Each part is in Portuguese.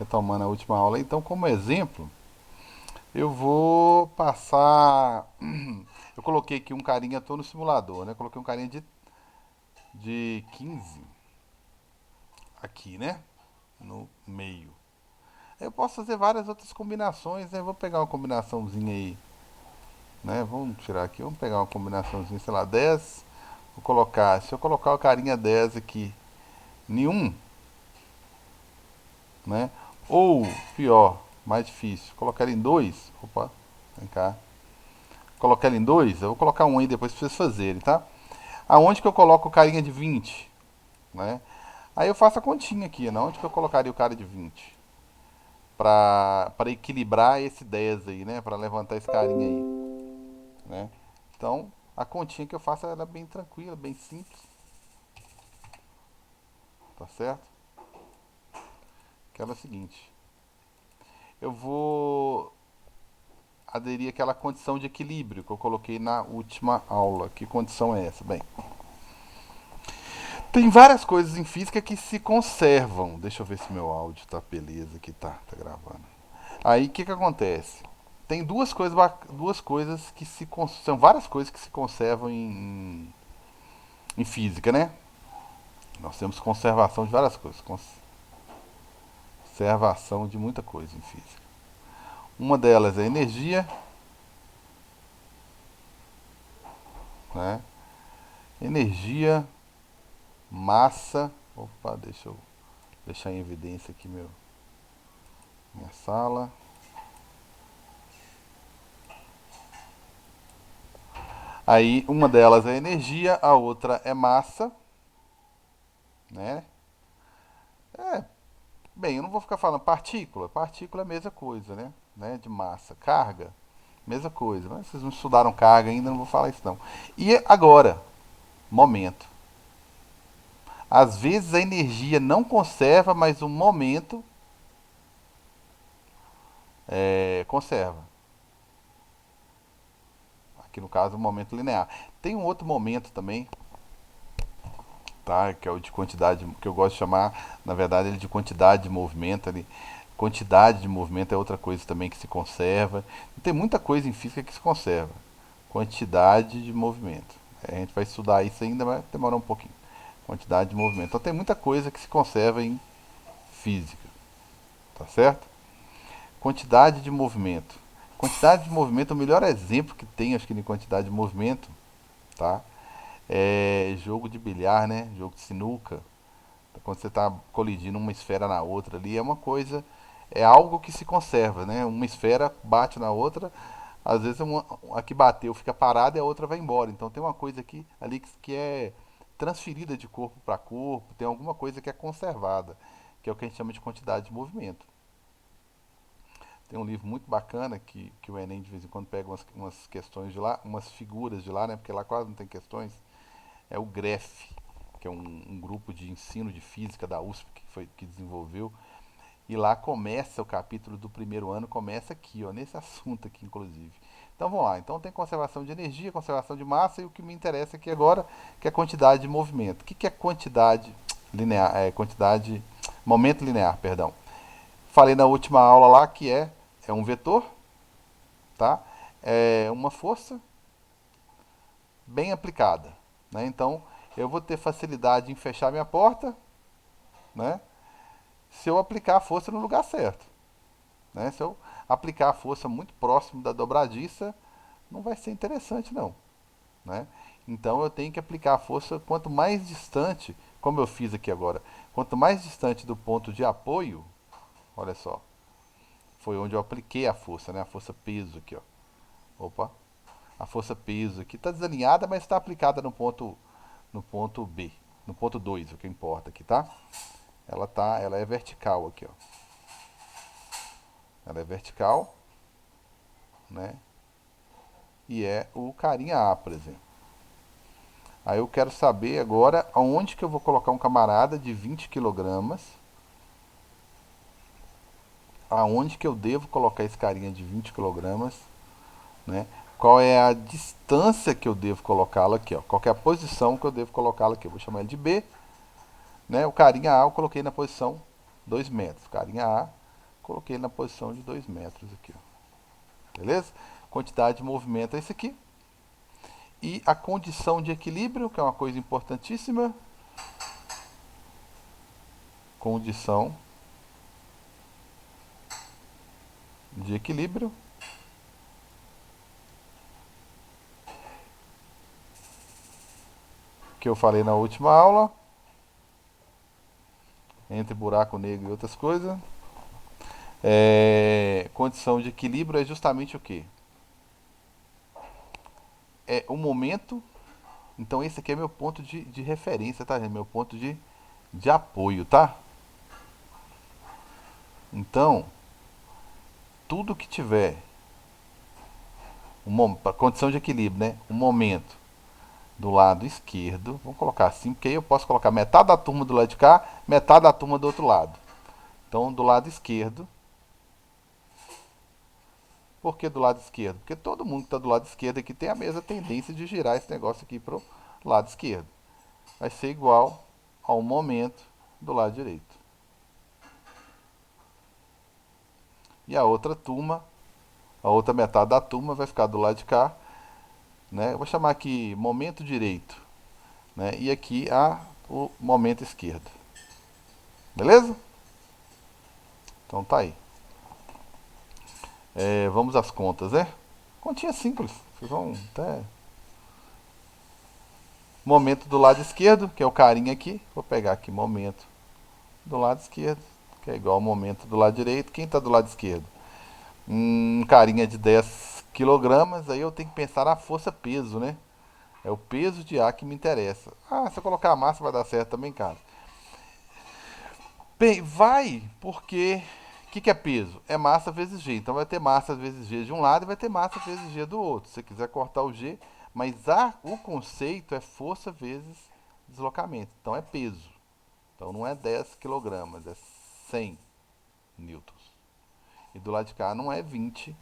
retomando a última aula. Então, como exemplo, eu vou passar. Eu coloquei aqui um carinha, tô no simulador, né? Coloquei um carinha de 15 aqui, né? No meio. Eu posso fazer várias outras combinações, né? Vou pegar uma combinaçãozinha aí, né? Vamos tirar aqui, vamos pegar uma combinaçãozinha, sei lá, 10. Vou colocar, se eu colocar o carinha 10 aqui em um, né? Ou, pior, mais difícil, colocar ele em 2. Opa, vem cá. Colocar ele em 2, eu vou colocar um aí depois pra vocês fazerem, tá? Aonde que eu coloco o carinha de 20, né? Aí eu faço a continha aqui, né? Onde que eu colocaria o cara de 20? Pra equilibrar esse 10 aí, né? Pra levantar esse carinha aí, né? Então, a continha que eu faço ela é bem tranquila, bem simples, tá certo? Que ela é a seguinte. Eu vou aderir àquela condição de equilíbrio que eu coloquei na última aula. Que condição é essa? Bem, tem várias coisas em física que se conservam. Deixa eu ver se meu áudio tá beleza que tá gravando. Aí o que que acontece? Tem duas coisas que são várias coisas que se conservam em física, né? Nós temos conservação de várias coisas, conservação de muita coisa em física. Uma delas é energia, né? Energia, massa. Opa, deixa eu deixar em evidência aqui minha sala. Aí uma delas é energia, a outra é massa, né? É, bem, eu não vou ficar falando partícula. Partícula é a mesma coisa, né? De massa. Carga, mesma coisa. Mas vocês não estudaram carga ainda, não vou falar isso não. E agora, momento. Às vezes a energia não conserva, mas o momento conserva. Aqui no caso, o momento linear. Tem um outro momento também, tá? Que é o de quantidade, que eu gosto de chamar, na verdade, ele de quantidade de movimento. Quantidade de movimento é outra coisa também que se conserva. Tem muita coisa em física que se conserva. Quantidade de movimento. A gente vai estudar isso ainda, mas demora um pouquinho. Quantidade de movimento. Então tem muita coisa que se conserva em física, tá certo? Quantidade de movimento. Quantidade de movimento, o melhor exemplo que tem, acho que de quantidade de movimento, tá? É jogo de bilhar, né? Jogo de sinuca. Quando você está colidindo uma esfera na outra ali, é uma coisa, é algo que se conserva, né? Uma esfera bate na outra, às vezes a que bateu fica parada e a outra vai embora. Então tem uma coisa aqui ali que é transferida de corpo para corpo, tem alguma coisa que é conservada, que é o que a gente chama de quantidade de movimento. Tem um livro muito bacana que o Enem de vez em quando pega umas questões de lá, umas figuras de lá, né? Porque lá quase não tem questões. É o GREF, que é um grupo de ensino de física da USP que desenvolveu. E lá começa o capítulo do primeiro ano, começa aqui, ó, nesse assunto aqui, inclusive. Então vamos lá. Então tem conservação de energia, conservação de massa e o que me interessa aqui agora, que é a quantidade de movimento. O que é quantidade linear? Momento linear, perdão. Falei na última aula lá que é um vetor, tá? É uma força bem aplicada, né? Então eu vou ter facilidade em fechar minha porta, né? Se eu aplicar a força no lugar certo, né? Se eu aplicar a força muito próximo da dobradiça, não vai ser interessante não, né? Então eu tenho que aplicar a força quanto mais distante, como eu fiz aqui agora, quanto mais distante do ponto de apoio, olha só, foi onde eu apliquei a força, né? A força peso aqui, ó. Opa, a força peso aqui está desalinhada, mas está aplicada no ponto B, no ponto 2, o que importa aqui, tá? Ela é vertical aqui, ó. Ela é vertical, né? E é o carinha A, por exemplo. Aí eu quero saber agora aonde que eu vou colocar um camarada de 20 quilogramas. Aonde que eu devo colocar esse carinha de 20 quilogramas, né? Qual é a distância que eu devo colocá-lo aqui, ó? Qual é a posição que eu devo colocá-lo aqui? Eu vou chamar ele de B, né? O carinha A eu coloquei na posição 2 metros. Carinha A coloquei ele na posição de 2 metros aqui, ó. Beleza? Quantidade de movimento é esse aqui. E a condição de equilíbrio, que é uma coisa importantíssima. Condição de equilíbrio. Que eu falei na última aula. Entre buraco negro e outras coisas. Condição de equilíbrio é justamente o que? É o momento. Então esse aqui é meu ponto de referência, tá, gente? Meu ponto de apoio, tá? Então, tudo que tiver condição de equilíbrio, né? Um momento do lado esquerdo, vamos colocar assim, porque aí eu posso colocar metade da turma do lado de cá, metade da turma do outro lado. Então, do lado esquerdo. Por que do lado esquerdo? Porque todo mundo que está do lado esquerdo aqui tem a mesma tendência de girar esse negócio aqui para o lado esquerdo. Vai ser igual ao momento do lado direito. E a outra turma, a outra metade da turma vai ficar do lado de cá, né? Eu vou chamar aqui momento direito, né? E aqui o momento esquerdo. Beleza? Então tá aí. Vamos às contas, né? Continha simples. Vocês vão até... Momento do lado esquerdo, que é o carinha aqui. Vou pegar aqui momento do lado esquerdo, que é igual ao momento do lado direito. Quem está do lado esquerdo? Carinha de 10 quilogramas. Aí eu tenho que pensar na força-peso, né? É o peso de ar que me interessa. Ah, se eu colocar a massa vai dar certo também, cara. Bem, vai, porque... O que é peso? É massa vezes G. Então vai ter massa vezes G de um lado e vai ter massa vezes G do outro. Se você quiser cortar o G, mas o conceito é força vezes deslocamento. Então é peso. Então não é 10 quilogramas, é 100 newtons. E do lado de cá não é 20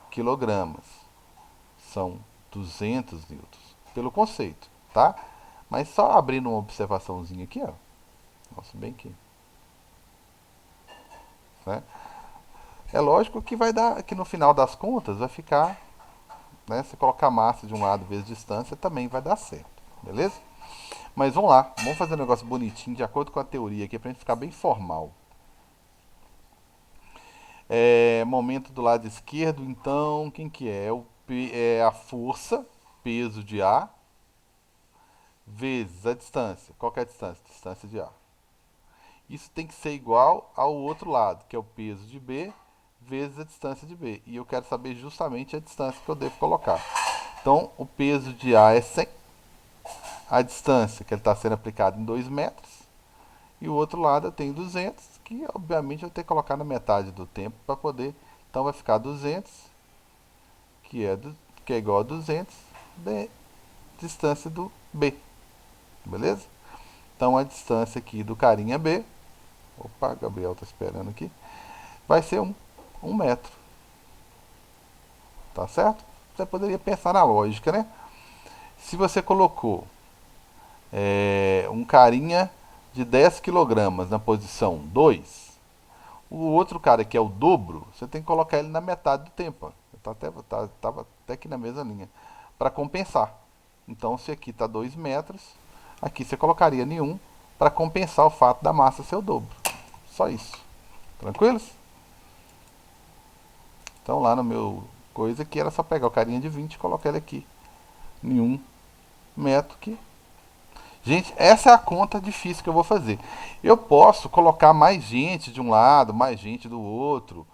quilogramas. São 200 newtons. Pelo conceito, tá? Mas só abrindo uma observaçãozinha aqui, ó. Nossa, bem aqui. Né? É lógico que vai dar, que no final das contas vai ficar, né? Se colocar massa de um lado vezes distância, também vai dar certo, beleza? Mas vamos lá, vamos fazer um negócio bonitinho, de acordo com a teoria aqui, pra gente ficar bem formal. Momento do lado esquerdo, então, quem que é? É a força, peso de A, vezes a distância. Qual que é a distância? Distância de A. Isso tem que ser igual ao outro lado, que é o peso de B vezes a distância de B. E eu quero saber justamente a distância que eu devo colocar. Então, o peso de A é 100. A distância que ele está sendo aplicado em 2 metros. E o outro lado eu tenho 200, que obviamente eu vou ter que colocar na metade do tempo para poder... Então vai ficar 200, que é igual a 200, distância do B. Beleza? Então a distância aqui do carinha B... Opa, Gabriel está esperando aqui. Vai ser 1 metro. Tá certo? Você poderia pensar na lógica, né? Se você colocou um carinha de 10 quilogramas na posição 2, o outro cara que é o dobro, você tem que colocar ele na metade do tempo. Tava até aqui na mesma linha. Para compensar. Então, se aqui está 2 metros, aqui você colocaria nenhum para compensar o fato da massa ser o dobro. Só isso. Tranquilos? Então lá no meu coisa aqui era só pegar o carinha de 20 e colocar ele aqui em 1 metro que... Gente, essa é a conta difícil que eu vou fazer. Eu posso colocar mais gente de um lado, mais gente do outro,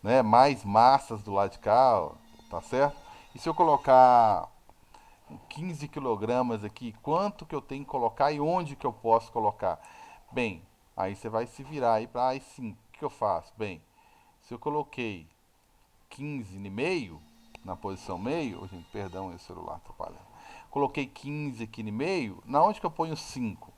né? Mais massas do lado de cá, ó, tá certo? E se eu colocar 15 quilogramas aqui, quanto que eu tenho que colocar e onde que eu posso colocar? Bem, aí você vai se virar aí para aí sim, o que eu faço? Bem, se eu coloquei 15 e meio na posição meio, oh, gente, perdão, esse celular atrapalhando. Coloquei 15 aqui no meio, na onde que eu ponho 5?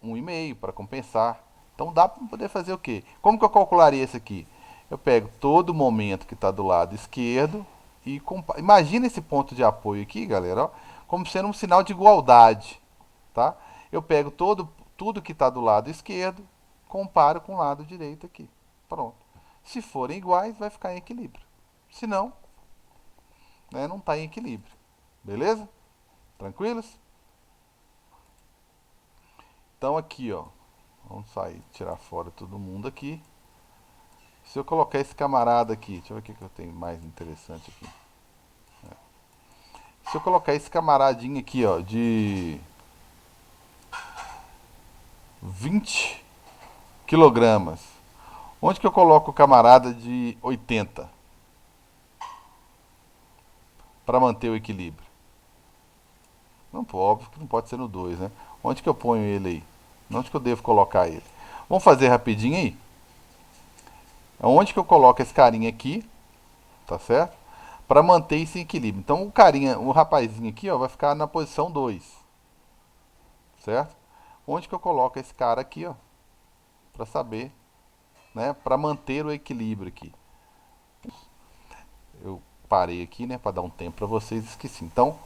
1,5 para compensar. Então dá para poder fazer o quê? Como que eu calcularia isso aqui? Eu pego todo o momento que está do lado esquerdo e imagina esse ponto de apoio aqui, galera, ó, como sendo um sinal de igualdade, tá? Eu pego tudo que está do lado esquerdo, comparo com o lado direito aqui. Pronto. Se forem iguais, vai ficar em equilíbrio. Se não, né, não está em equilíbrio. Beleza? Tranquilos? Então aqui, ó. Vamos sair, tirar fora todo mundo aqui. Se eu colocar esse camarada aqui, deixa eu ver o que eu tenho mais interessante aqui. Se eu colocar esse camaradinho aqui, ó, de 20 quilogramas, onde que eu coloco o camarada de 80 para manter o equilíbrio? Não, pô, óbvio que não pode ser no 2, né? Onde que eu ponho ele aí? Onde que eu devo colocar ele? Vamos fazer rapidinho aí? Onde que eu coloco esse carinha aqui, tá certo? Para manter esse equilíbrio. Então o carinha, o rapazinho aqui, ó, vai ficar na posição 2, certo? Onde que eu coloco esse cara aqui, ó, para saber, né, para manter o equilíbrio aqui. Eu parei aqui, né, para dar um tempo para vocês, esqueci. Então,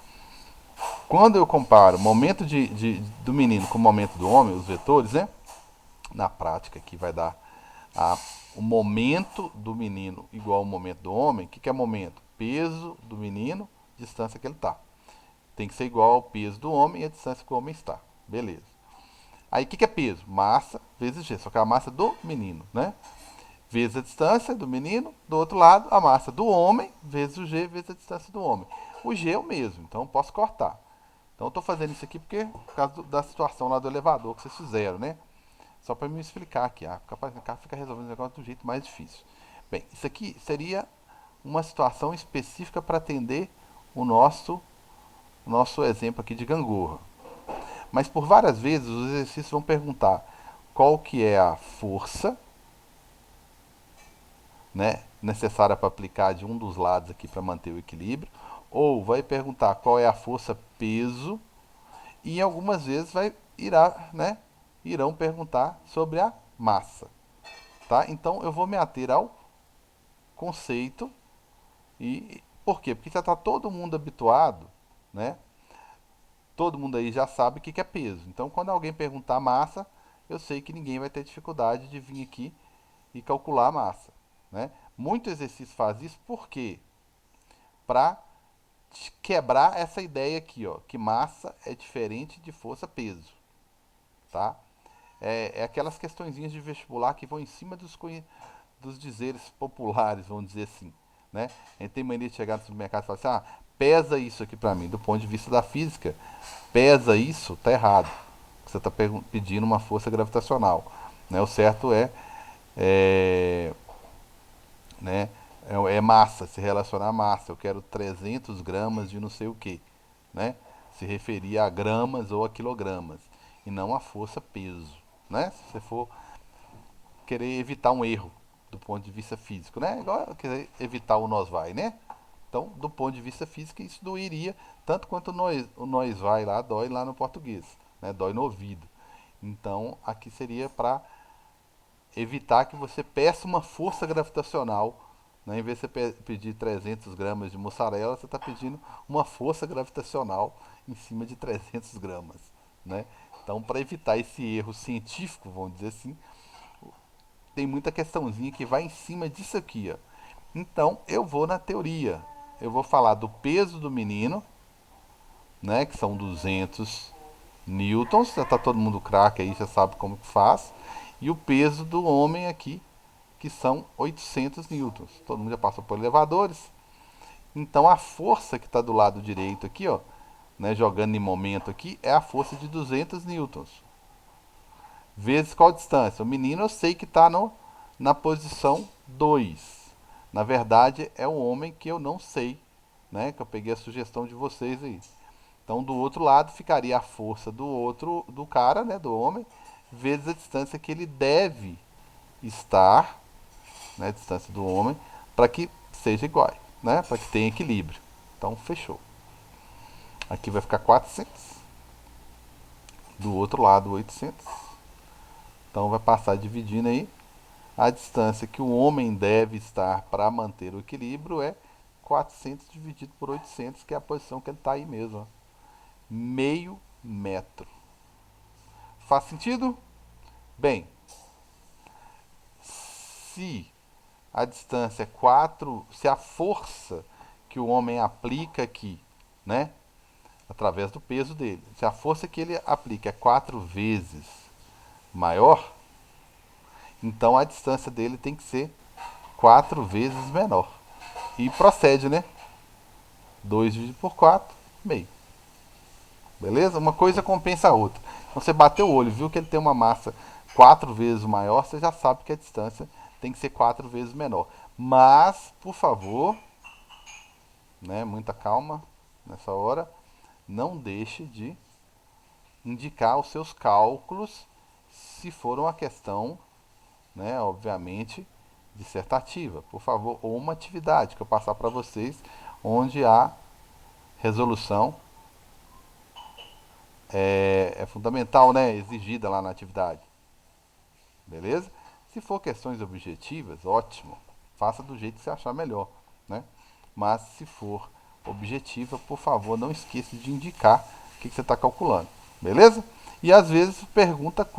quando eu comparo o momento do menino com o momento do homem, os vetores, né, na prática aqui vai dar a, o momento do menino igual ao momento do homem. O que é momento? Peso do menino, distância que ele está. Tem que ser igual ao peso do homem e a distância que o homem está. Beleza. Aí o que é peso? Massa vezes G, só que é a massa do menino, né? Vezes a distância do menino, do outro lado, a massa do homem, vezes o G, vezes a distância do homem. O G é o mesmo, então eu posso cortar. Então eu estou fazendo isso aqui porque, por causa da situação lá do elevador que vocês fizeram, né? Só para me explicar aqui. Capaz que o cara fica resolvendo o negócio do jeito mais difícil. Bem, isso aqui seria uma situação específica para atender o nosso exemplo aqui de gangorra. Mas por várias vezes os exercícios vão perguntar qual que é a força, né, necessária para aplicar de um dos lados aqui para manter o equilíbrio, ou vai perguntar qual é a força peso, e algumas vezes irão perguntar sobre a massa, tá? Então eu vou me ater ao conceito. E por quê? Porque já está todo mundo habituado, né? Todo mundo aí já sabe o que é peso. Então, quando alguém perguntar massa, eu sei que ninguém vai ter dificuldade de vir aqui e calcular a massa, né? Muito exercício faz isso por quê? Para quebrar essa ideia aqui, ó, que massa é diferente de força-peso, tá? É aquelas questõezinhas de vestibular que vão em cima dos dizeres populares, vamos dizer assim, né? A gente tem mania de chegar no supermercado e falar assim, pesa isso aqui para mim. Do ponto de vista da física, pesa isso, tá errado. Você está pedindo uma força gravitacional, né? O certo é, né? É massa, se relacionar a massa. Eu quero 300 gramas de não sei o que, né? Se referir a gramas ou a quilogramas e não a força peso, né? Se você for querer evitar um erro do ponto de vista físico, né? Igual querer evitar o nós vai, né? Então, do ponto de vista físico, isso doeria tanto quanto o nós vai lá, dói lá no português, né? Dói no ouvido. Então, aqui seria para evitar que você peça uma força gravitacional, né? Em vez de você pedir 300 gramas de mussarela, você está pedindo uma força gravitacional em cima de 300 gramas, né? Então, para evitar esse erro científico, vamos dizer assim, tem muita questãozinha que vai em cima disso aqui, ó. Então, eu vou na teoria. Eu vou falar do peso do menino, né, que são 200 newtons, já tá todo mundo craque aí, já sabe como que faz. E o peso do homem aqui, que são 800 newtons. Todo mundo já passou por elevadores. Então, a força que está do lado direito aqui, ó, né, jogando em momento aqui, é a força de 200 newtons. Vezes qual distância? O menino eu sei que está na posição 2. Na verdade, é o homem que eu não sei, né? Que eu peguei a sugestão de vocês aí. Então, do outro lado ficaria a força do cara, né? Do homem, vezes a distância que ele deve estar, né? A distância do homem, para que seja igual, né? Para que tenha equilíbrio. Então, fechou. Aqui vai ficar 400. Do outro lado, 800. Então, vai passar dividindo aí. A distância que o homem deve estar para manter o equilíbrio é 400 dividido por 800, que é a posição que ele está aí mesmo. Ó. Meio metro. Faz sentido? Bem, Se a distância é 4, se a força que o homem aplica aqui, né, através do peso dele, se a força que ele aplica é 4 vezes maior, então a distância dele tem que ser 4 vezes menor. E procede, né? 2 dividido por 4, meio. Beleza? Uma coisa compensa a outra. Então você bateu o olho, viu que ele tem uma massa 4 vezes maior, você já sabe que a distância tem que ser 4 vezes menor. Mas, por favor, né, muita calma nessa hora, não deixe de indicar os seus cálculos se for uma questão, né, obviamente, dissertativa, por favor, ou uma atividade que eu passar para vocês, onde a resolução é fundamental, né, exigida lá na atividade, beleza? Se for questões objetivas, ótimo, faça do jeito que você achar melhor, né? Mas se for objetiva, por favor, não esqueça de indicar o que você está calculando, beleza? E às vezes pergunta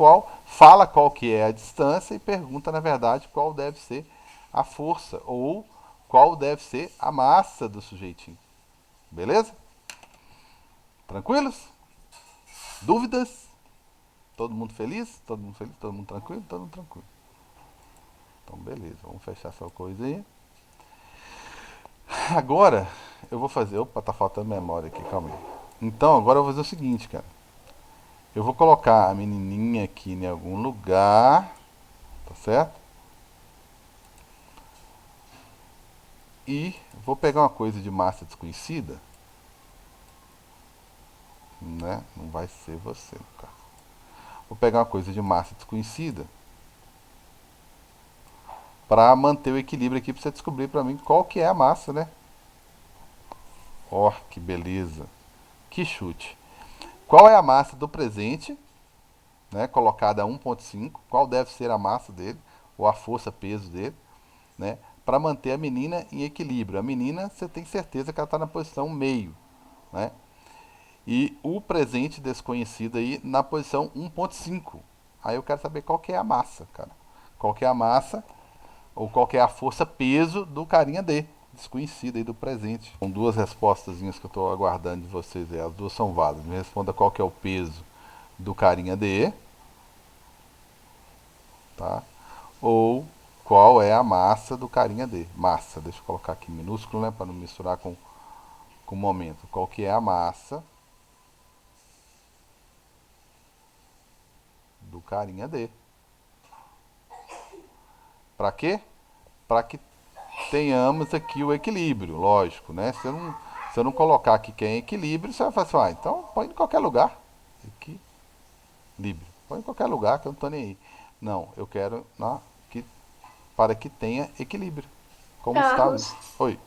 fala qual que é a distância e pergunta, na verdade, qual deve ser a força ou qual deve ser a massa do sujeitinho. Beleza? Tranquilos? Dúvidas? Todo mundo feliz? Todo mundo feliz? Todo mundo tranquilo? Todo mundo tranquilo. Então, beleza. Vamos fechar essa coisa aí. Agora, eu vou fazer... Opa, tá faltando memória aqui, calma aí. Então, agora eu vou fazer o seguinte, cara. Eu vou colocar a menininha aqui em algum lugar, tá certo? E vou pegar uma coisa de massa desconhecida, né? Não vai ser você, cara. Vou pegar uma coisa de massa desconhecida para manter o equilíbrio aqui, para você descobrir para mim qual que é a massa, né? Ó, que beleza. Que chute. Qual é a massa do presente, né, colocada a 1,5? Qual deve ser a massa dele, ou a força, peso dele, né, para manter a menina em equilíbrio. A menina, você tem certeza que ela está na posição meio, né? E o presente desconhecido aí na posição 1,5. Aí eu quero saber qual que é a massa, cara. Qual que é a massa, ou qual que é a força, peso do carinha D, desconhecido aí do presente. Com duas respostas que eu estou aguardando de vocês aí, as duas são válidas. Me responda qual que é o peso do carinha D, tá? Ou qual é a massa do carinha D. Massa, deixa eu colocar aqui em minúsculo, né, para não misturar com o momento. Qual que é a massa do carinha D? Para quê? Para que tenhamos aqui o equilíbrio, lógico, né? Se eu não colocar aqui que é em equilíbrio, você vai falar assim, ah, então põe em qualquer lugar. Equilíbrio. Põe em qualquer lugar que eu não estou nem aí. Não, eu quero para que tenha equilíbrio. Como está ali. Carlos, Oi.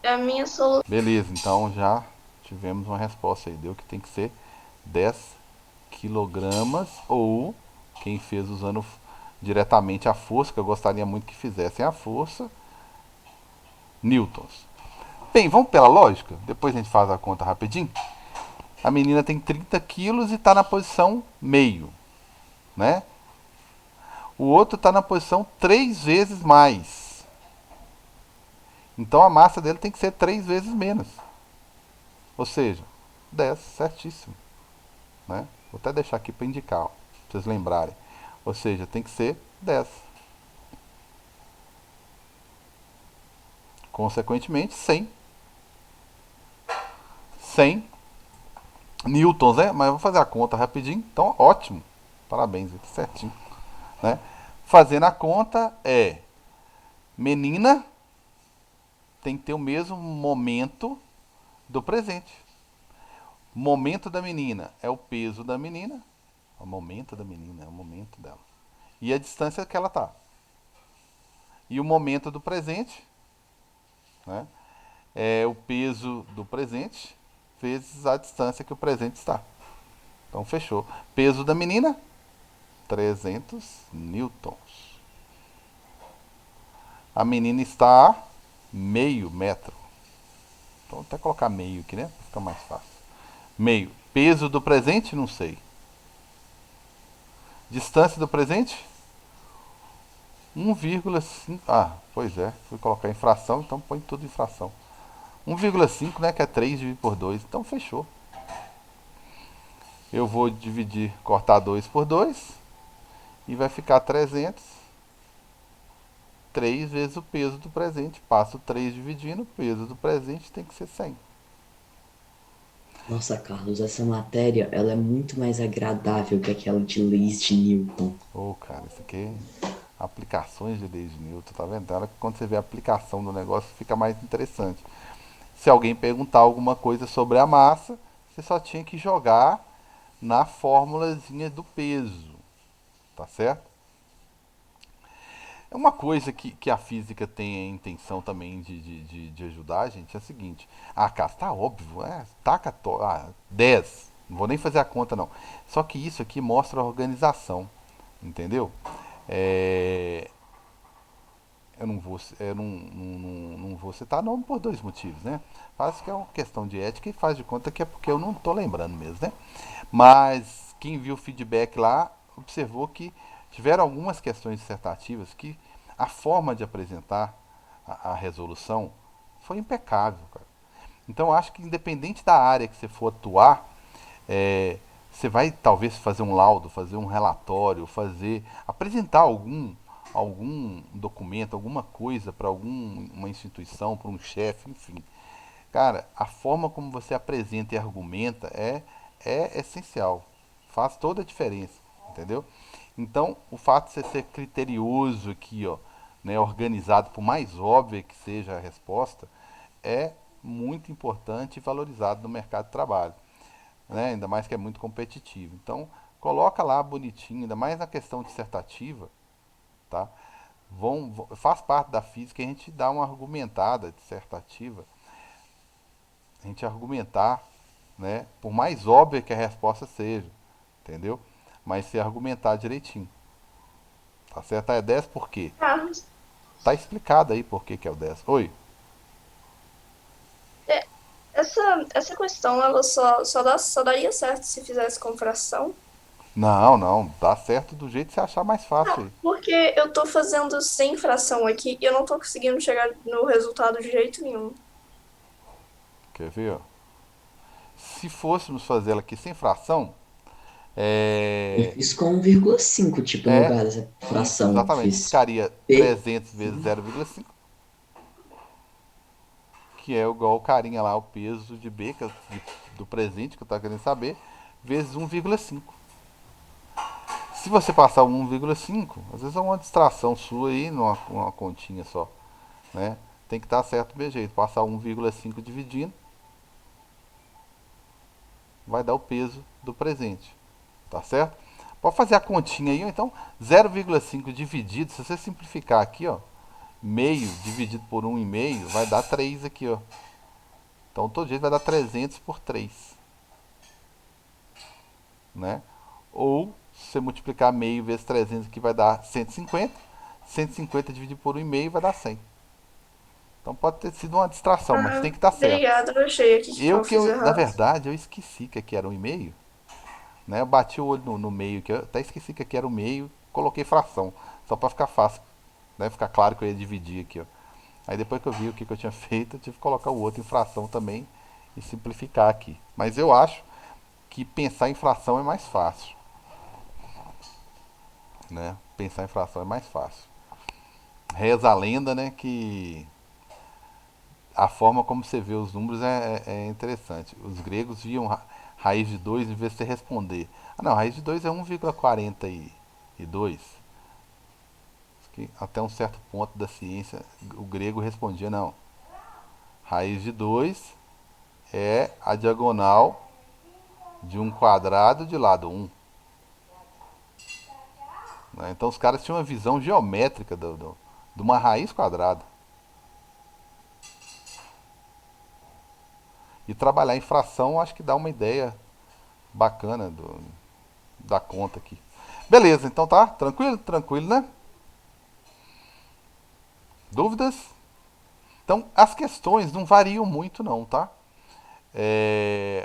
a minha solução. Beleza, então já tivemos uma resposta aí. Deu que tem que ser 10 quilogramas ou quem fez usando diretamente a força, que eu gostaria muito que fizessem a força, newtons. Bem, vamos pela lógica? Depois a gente faz a conta rapidinho. A menina tem 30 quilos e está na posição meio, né? O outro está na posição 3 vezes mais. Então a massa dele tem que ser 3 vezes menos. Ou seja, 10, certíssimo. Né? Vou até deixar aqui para indicar, para vocês lembrarem. Ou seja, tem que ser 10. Consequentemente, 100. 100 newtons, né? Mas eu vou fazer a conta rapidinho. Então, ótimo. Parabéns, aqui certinho. Né? Fazendo a conta é... Menina tem que ter o mesmo momento do presente. Momento da menina é o peso da menina. O momento da menina é o momento dela. E a distância que ela está. E o momento do presente, né, é o peso do presente vezes a distância que o presente está. Então fechou. Peso da menina, 300 newtons. A menina está a meio metro. Então vou até colocar meio aqui, né? Para ficar mais fácil. Meio. Peso do presente, não sei. Distância do presente, 1,5. Ah, pois é. Fui colocar em fração, então põe tudo em fração. 1,5, né? Que é 3 dividido por 2. Então fechou. Eu vou dividir, cortar 2 por 2 e vai ficar 300. 3 vezes o peso do presente. Passo 3 dividindo, o peso do presente tem que ser 100. Nossa, Carlos, essa matéria, ela é muito mais agradável que aquela de leis de Newton. Ô, cara, isso aqui é aplicações de leis de Newton, tá vendo? Ela, quando você vê a aplicação do negócio, fica mais interessante. Se alguém perguntar alguma coisa sobre a massa, você só tinha que jogar na formulazinha do peso, tá certo? É uma coisa que a física tem a intenção também de ajudar a gente, é a seguinte. Ah, cara, tá óbvio, taca 10. Não vou nem fazer a conta, não. Só que isso aqui mostra a organização, entendeu? É, eu não vou citar nome por dois motivos, né? Faz que é uma questão de ética e faz de conta que é porque eu não tô lembrando mesmo, né? Mas quem viu o feedback lá observou que tiveram algumas questões dissertativas que a forma de apresentar a resolução foi impecável, cara. Então eu acho que independente da área que você for atuar, você vai talvez fazer um laudo, fazer um relatório, apresentar algum documento, alguma coisa para alguma instituição, para um chefe, enfim. Cara, a forma como você apresenta e argumenta é essencial. Faz toda a diferença, entendeu? Então, o fato de você ser criterioso aqui, ó, né, organizado, por mais óbvia que seja a resposta, é muito importante e valorizado no mercado de trabalho, né? Ainda mais que é muito competitivo. Então, coloca lá bonitinho, ainda mais na questão dissertativa, tá? Faz parte da física a gente dá uma argumentada dissertativa, a gente argumentar, né? Por mais óbvia que a resposta seja, entendeu? Mas se argumentar direitinho, tá certo? É 10 por quê? Carlos, Tá explicado aí por que que é o 10. Oi? é, essa questão ela só daria certo se fizesse com fração? Não, não, dá certo do jeito que você achar mais fácil Não, aí. porque eu tô fazendo sem fração aqui e eu não tô conseguindo chegar no resultado de jeito nenhum. Quer ver, ó? Se fôssemos fazer ela aqui sem fração, Eu é, fiz com 1,5, tipo, no é lugar dessa isso, fração. exatamente. Fiz Ficaria P. 300 vezes 0,5, que é igual o carinha lá, o peso de B, do presente, que eu tava querendo saber, vezes 1,5. Se você passar o 1,5, às vezes é uma distração sua aí, numa continha só, né? Tem que estar certo do meu jeito. Passar 1,5 dividindo, vai dar o peso do presente, tá certo? Pode fazer a continha aí, ou então 0,5 dividido, se você simplificar aqui, ó, meio dividido por 1,5 vai dar 3 aqui, ó. Então todo jeito vai dar 300 por 3, né? Ou se você multiplicar meio vezes 300 aqui vai dar 150. 150 dividido por 1,5 vai dar 100. Então pode ter sido uma distração, mas Ah, tem que estar certo. obrigada, eu achei aqui que eu fiz Na errado. verdade, eu esqueci que aqui era 1,5, né? Eu bati o olho no meio, que eu até esqueci que aqui era o meio, coloquei fração, só para ficar fácil, né? Ficar claro que eu ia dividir aqui, ó. Aí depois que eu vi o que eu tinha feito, eu tive que colocar o outro em fração também e simplificar aqui. Mas eu acho que pensar em fração é mais fácil, né? Pensar em fração é mais fácil. Reza a lenda, né, que a forma como você vê os números é interessante. Os gregos viam raiz de 2 em vez de você responder. Ah, não, raiz de 2 é 1,42. Que até um certo ponto da ciência, o grego respondia, não. Raiz de 2 é a diagonal de um quadrado de lado um, né? Então os caras tinham uma visão geométrica de uma raiz quadrada. E trabalhar em fração acho que dá uma ideia bacana da conta aqui. Beleza, então tá? Tranquilo? Tranquilo, né? Dúvidas? Então as questões não variam muito não, tá?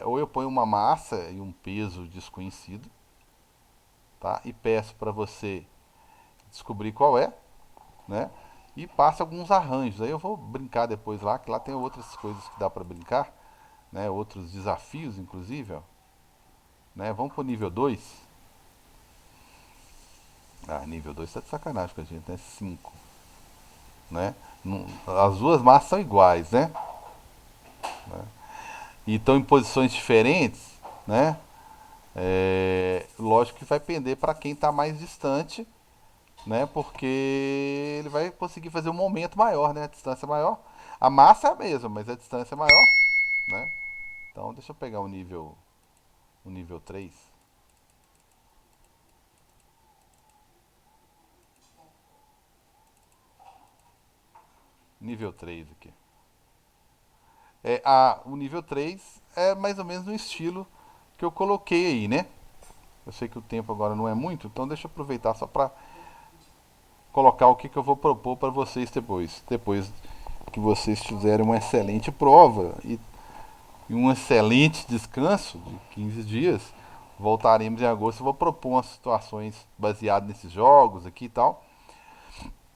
Ou eu ponho uma massa e um peso desconhecido, tá? E peço para você descobrir qual é. né? E passa alguns arranjos. Aí eu vou brincar depois lá, que lá tem outras coisas que dá para brincar, né? Outros desafios, inclusive, ó, né? Vamos pro nível 2. Ah, nível 2 tá de sacanagem com a gente, né? 5, né? As duas massas são iguais, né? E estão em posições diferentes, né? Lógico que vai pender para quem está mais distante, né? Porque ele vai conseguir fazer um momento maior, né? A distância é maior. A massa é a mesma, mas a distância é maior, né? Então deixa eu pegar o nível 3. Nível 3 aqui. O nível 3 é mais ou menos no estilo que eu coloquei aí, né? Eu sei que o tempo agora não é muito, então deixa eu aproveitar só para colocar o que, que eu vou propor para vocês depois. Depois que vocês fizerem uma excelente prova e um excelente descanso de 15 dias, voltaremos em agosto. Eu vou propor umas situações baseadas nesses jogos aqui e tal.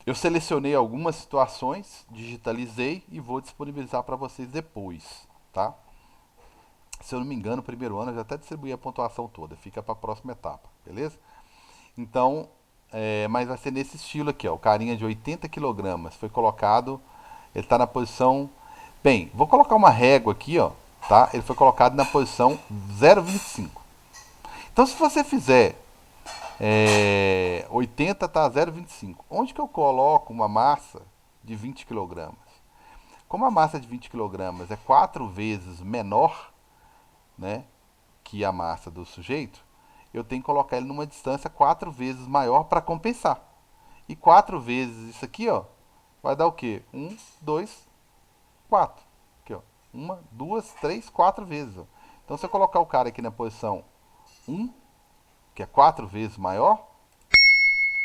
Eu selecionei algumas situações, digitalizei e vou disponibilizar para vocês depois, tá? Se eu não me engano, no primeiro ano eu já até distribuí a pontuação toda, fica para a próxima etapa, beleza? Então, mas vai ser nesse estilo aqui, ó. O carinha de 80 quilogramas foi colocado, ele está na posição. Bem, vou colocar uma régua aqui, ó, tá? Ele foi colocado na posição 0,25. Então, se você fizer 80 tá 0,25, onde que eu coloco uma massa de 20 quilogramas? Como a massa de 20 quilogramas é 4 vezes menor, né, que a massa do sujeito, eu tenho que colocar ele numa distância 4 vezes maior para compensar. E 4 vezes isso aqui, ó, vai dar o quê? 1, 2, 4. Aqui, ó. 1, 2, 3, 4 vezes. Ó. Então, se eu colocar o cara aqui na posição 1, que é 4 vezes maior,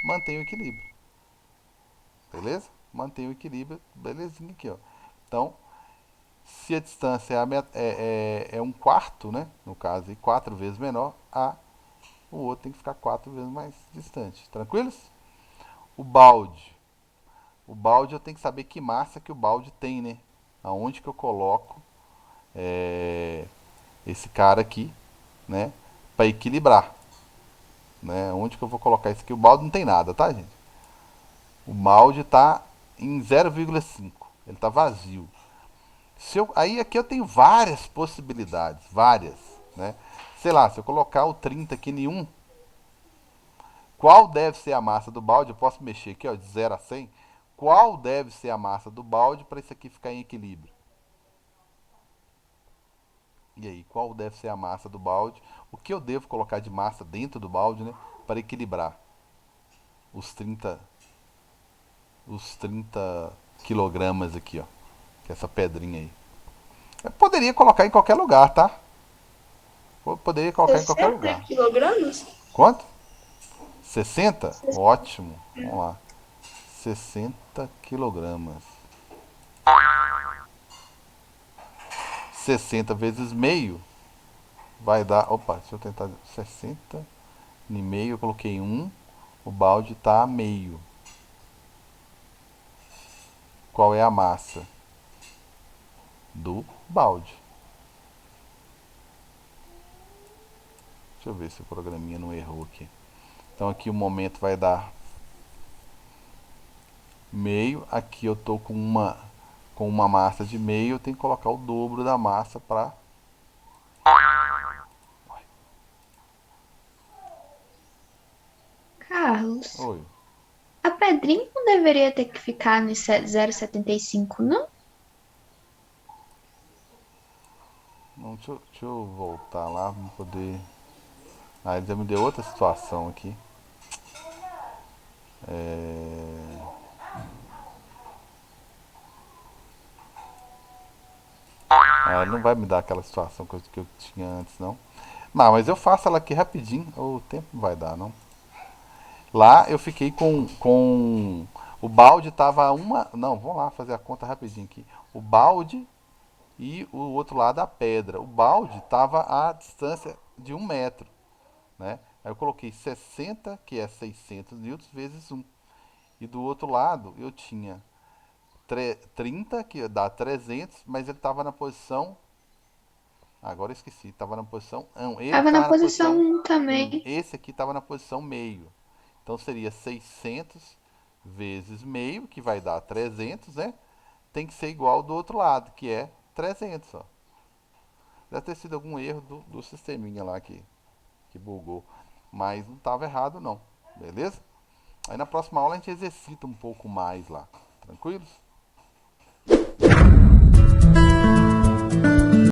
mantém o equilíbrio. Beleza? Mantém o equilíbrio, belezinha aqui, ó. Então, se a distância é um quarto, né? No caso, e 4 vezes menor, o outro tem que ficar 4 vezes mais distante. Tranquilos? O balde. O balde eu tenho que saber que massa que o balde tem, né? Aonde que eu coloco esse cara aqui, né? Para equilibrar, né? Onde que eu vou colocar isso aqui? O balde não tem nada, tá, gente? O balde está em 0,5. Ele está vazio. Aí aqui eu tenho várias possibilidades, várias, né? Sei lá, se eu colocar o 30 aqui em 1, qual deve ser a massa do balde? Eu posso mexer aqui, ó, de 0 a 100. Qual deve ser a massa do balde para isso aqui ficar em equilíbrio? E aí, qual deve ser a massa do balde? O que eu devo colocar de massa dentro do balde, né, para equilibrar os 30, os 30 quilogramas aqui, ó, que é essa pedrinha aí. Eu poderia colocar em qualquer lugar, tá? Eu poderia colocar em qualquer 60 lugar. quilogramas? Quanto? 60? Ótimo. Vamos lá. 60 quilogramas. 60 vezes meio vai dar. Opa, deixa eu tentar. 60 e meio, eu coloquei 1. O balde está a meio. Qual é a massa do balde? Deixa eu ver se o programinha não errou aqui. Então aqui o momento vai dar meio. Aqui eu tô com uma massa de meio, eu tenho que colocar o dobro da massa para. Carlos, Oi. a pedrinha não deveria ter que ficar no 0,75, não? Não, deixa eu voltar lá para poder. Ah, ele já me deu outra situação aqui. É... ele não vai me dar aquela situação que eu tinha antes, não. Não, mas eu faço ela aqui rapidinho. O tempo não vai dar, não. Lá eu fiquei com o balde tava uma. Não, vamos lá fazer a conta rapidinho aqui. O balde e o outro lado a pedra. O balde tava a distância de 1 metro, né? Aí eu coloquei 60, que é 600 newtons, vezes 1. E do outro lado eu tinha 30, que dá 300, mas ele estava na posição. Agora eu esqueci, estava na posição. Não, ele Tava na estava na posição posição 1 1. também. Esse aqui estava na posição meio. Então seria 600 vezes meio, que vai dar 300, né? Tem que ser igual ao do outro lado, que é 300, ó. Deve ter sido algum erro do sisteminha lá que bugou. Mas não estava errado, não. Beleza? Aí na próxima aula a gente exercita um pouco mais lá. Tranquilos?